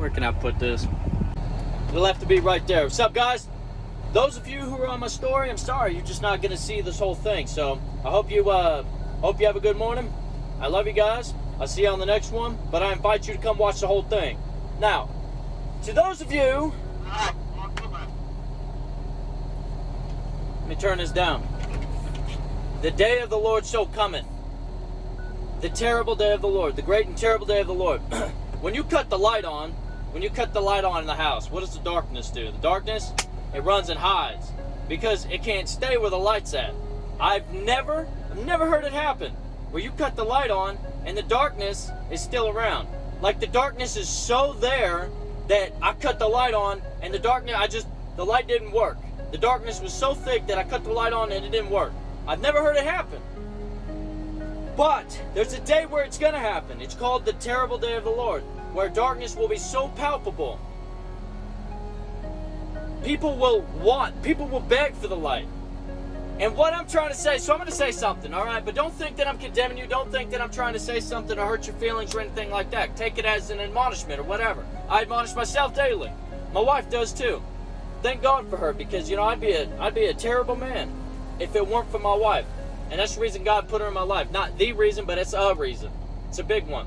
Where can I put this? It'll have to be right there. What's up, guys? Those of you who are on my story, I'm sorry, you're just not gonna see this whole thing. So I hope you have a good morning. I love you guys. I'll see you on the next one. But I invite you to come watch the whole thing. Now, to those of you, let me turn this down. The day of the Lord so cometh. The terrible day of the Lord. The great and terrible day of the Lord. When you cut the light on in the house, what does the darkness do? The darkness, it runs and hides because it can't stay where the light's at. I've never heard it happen where you cut the light on and the darkness is still around. Like the darkness is so there that I cut the light on and the light didn't work. The darkness was so thick that I cut the light on and it didn't work. I've never heard it happen. But there's a day where it's going to happen. It's called the terrible day of the Lord, where darkness will be so palpable. People will beg for the light. And what I'm trying to say, so I'm going to say something, all right? But don't think that I'm condemning you. Don't think that I'm trying to say something to hurt your feelings or anything like that. Take it as an admonishment or whatever. I admonish myself daily. My wife does too. Thank God for her, because I'd be a terrible man if it weren't for my wife. And that's the reason God put her in my life. Not the reason, but it's a reason. It's a big one.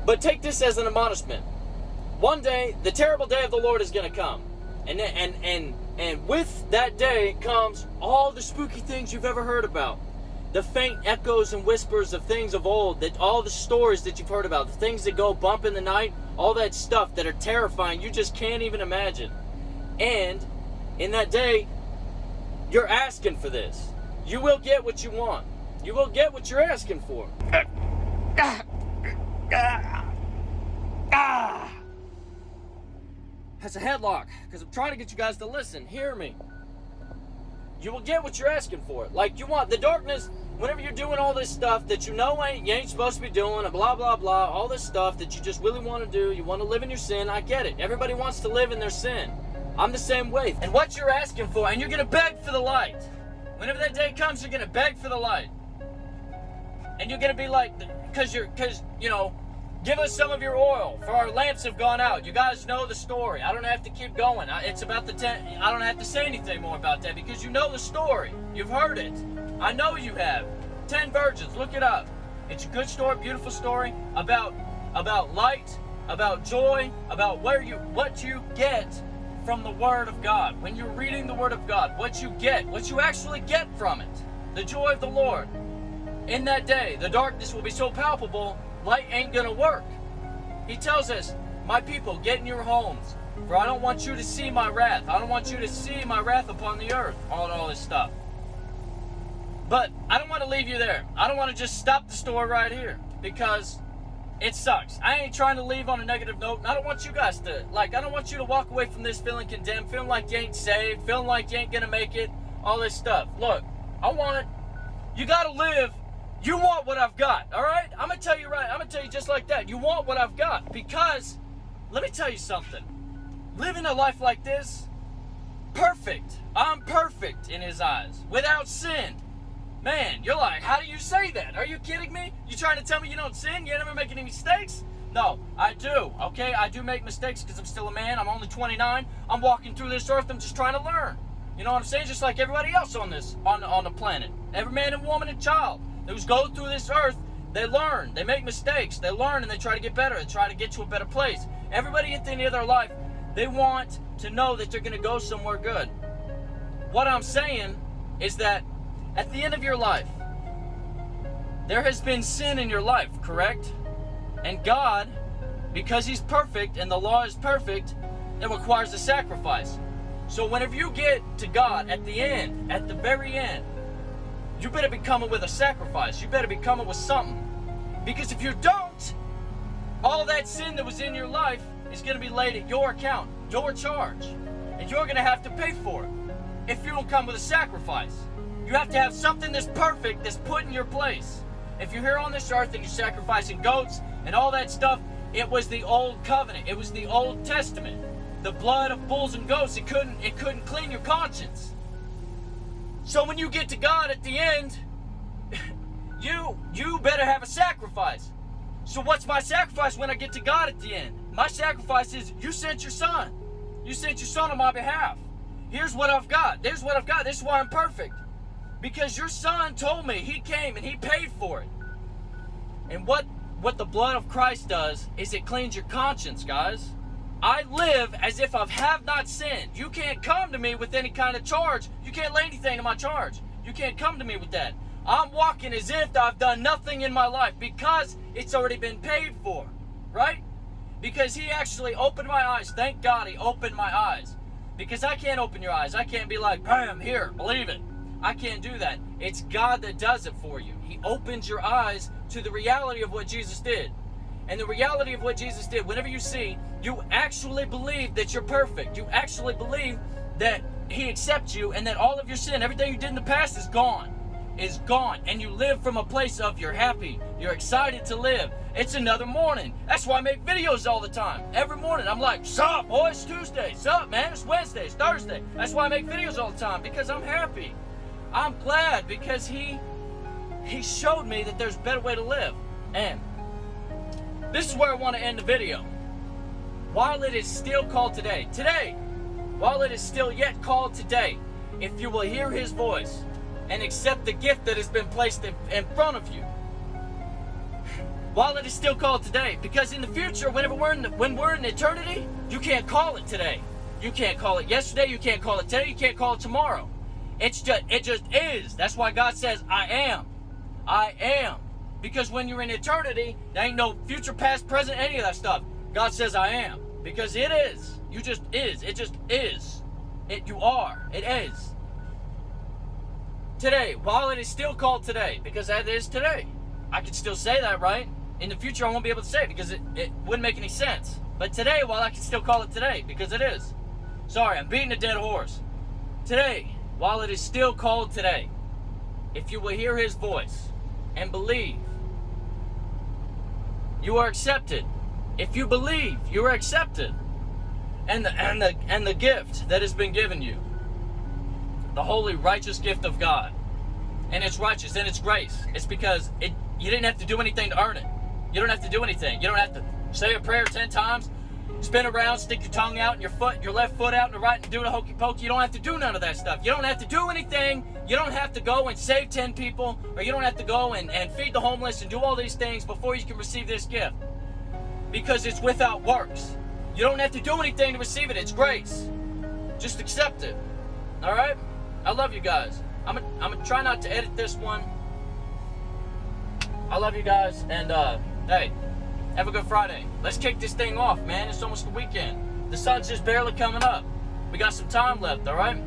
But take this as an admonishment. One day, the terrible day of the Lord is going to come. And with that day comes all the spooky things you've ever heard about. The faint echoes and whispers of things of old, that all the stories that you've heard about, the things that go bump in the night, all that stuff that are terrifying, you just can't even imagine. And in that day, you're asking for this. You will get what you want. You will get what you're asking for. That's a headlock, because I'm trying to get you guys to listen. Hear me. You will get what you're asking for. Like you want the darkness, whenever you're doing all this stuff that you ain't supposed to be doing, and blah, blah, blah, all this stuff that you just really want to do, you want to live in your sin, I get it. Everybody wants to live in their sin. I'm the same way. And what you're asking for, and you're going to beg for the light. Whenever that day comes, you're going to beg for the light. And you're going to be like, because give us some of your oil, for our lamps have gone out. You guys know the story. I don't have to keep going. It's about I don't have to say anything more about that, because you know the story. You've heard it. I know you have. 10 virgins, look it up. It's a good story, beautiful story about light, about joy, about what you get from the Word of God. When you're reading the Word of God, what you actually get from it. The joy of the Lord. In that day, the darkness will be so palpable, light ain't gonna work. He tells us, my people, get in your homes, for I don't want you to see my wrath. I don't want you to see my wrath upon the earth. All this stuff. But I don't want to leave you there. I don't want to just stop the story right here, because it sucks. I ain't trying to leave on a negative note, and I don't want you guys to, I don't want you to walk away from this feeling condemned, feeling like you ain't saved, feeling like you ain't gonna make it, all this stuff. Look, you gotta live. You want what I've got, all right? I'm going to tell you just like that. You want what I've got, because, let me tell you something. Living a life like this, perfect. I'm perfect in His eyes, without sin. Man, you're like, how do you say that? Are you kidding me? You trying to tell me you don't sin? You never make any mistakes? No, I do, okay? I do make mistakes because I'm still a man. I'm only 29. I'm walking through this earth. I'm just trying to learn. You know what I'm saying? Just like everybody else on the planet. Every man and woman and child who go through this earth, they learn, they make mistakes, they learn, and they try to get better, they try to get to a better place. Everybody at the end of their life, they want to know that they're going to go somewhere good. What I'm saying is that at the end of your life, there has been sin in your life, correct? And God, because He's perfect and the law is perfect, it requires a sacrifice. So whenever you get to God at the end, at the very end, you better be coming with a sacrifice. You better be coming with something. Because if you don't, all that sin that was in your life is going to be laid at your account, your charge. And you're going to have to pay for it if you don't come with a sacrifice. You have to have something that's perfect, that's put in your place. If you're here on this earth and you're sacrificing goats and all that stuff, it was the old covenant. It was the Old Testament. The blood of bulls and goats, it couldn't clean your conscience. So when you get to God at the end, you better have a sacrifice. So what's my sacrifice when I get to God at the end? My sacrifice is you sent your son. You sent your son on my behalf. Here's what I've got. There's what I've got. This is why I'm perfect. Because your son told me, he came and he paid for it. And what the blood of Christ does is it cleans your conscience, guys. I live as if I have not sinned. You can't come to me with any kind of charge. You can't lay anything to my charge. You can't come to me with that. I'm walking as if I've done nothing in my life because it's already been paid for, right? Because he actually opened my eyes. Thank God he opened my eyes. Because I can't open your eyes. I can't be like, bam, here, believe it. I can't do that. It's God that does it for you. He opens your eyes to the reality of what Jesus did. And the reality of what Jesus did, whenever you see, you actually believe that you're perfect. You actually believe that he accepts you and that all of your sin, everything you did in the past is gone. Is gone. And you live from a place of you're happy. You're excited to live. It's another morning. That's why I make videos all the time. Every morning I'm like, sup, boy, it's Tuesday. Sup, man, it's Wednesday, it's Thursday. That's why I make videos all the time, because I'm happy. I'm glad because he showed me that there's a better way to live. And this is where I want to end the video. While it is still called today, while it is still yet called today, if you will hear his voice and accept the gift that has been placed in front of you, while it is still called today, because in the future, when we're in eternity, you can't call it today. You can't call it yesterday, you can't call it today, you can't call it tomorrow. It just is. That's why God says, I am. I am. Because when you're in eternity, there ain't no future, past, present, any of that stuff. God says, I am. Because it is. You just is. It just is. You are. It is. Today, while it is still called today, because that is today, I can still say that, right? In the future, I won't be able to say it because it wouldn't make any sense. But today, while I can still call it today, because it is. Sorry, I'm beating a dead horse. Today, while it is still called today, if you will hear his voice and believe, you are accepted. If you believe, you are accepted. And the gift that has been given you, the holy, righteous gift of God, and it's righteous and it's grace. It's because you didn't have to do anything to earn it. You don't have to do anything. You don't have to say a prayer 10 times, spin around, stick your tongue out and your left foot out in the right and do the hokey pokey. You don't have to do none of that stuff. You don't have to do anything. You don't have to go and save 10 people, or you don't have to go and feed the homeless and do all these things before you can receive this gift. Because it's without works. You don't have to do anything to receive it. It's grace. Just accept it. All right? I love you guys. I'm gonna try not to edit this one. I love you guys, and hey, have a good Friday. Let's kick this thing off, man. It's almost the weekend. The sun's just barely coming up. We got some time left, all right?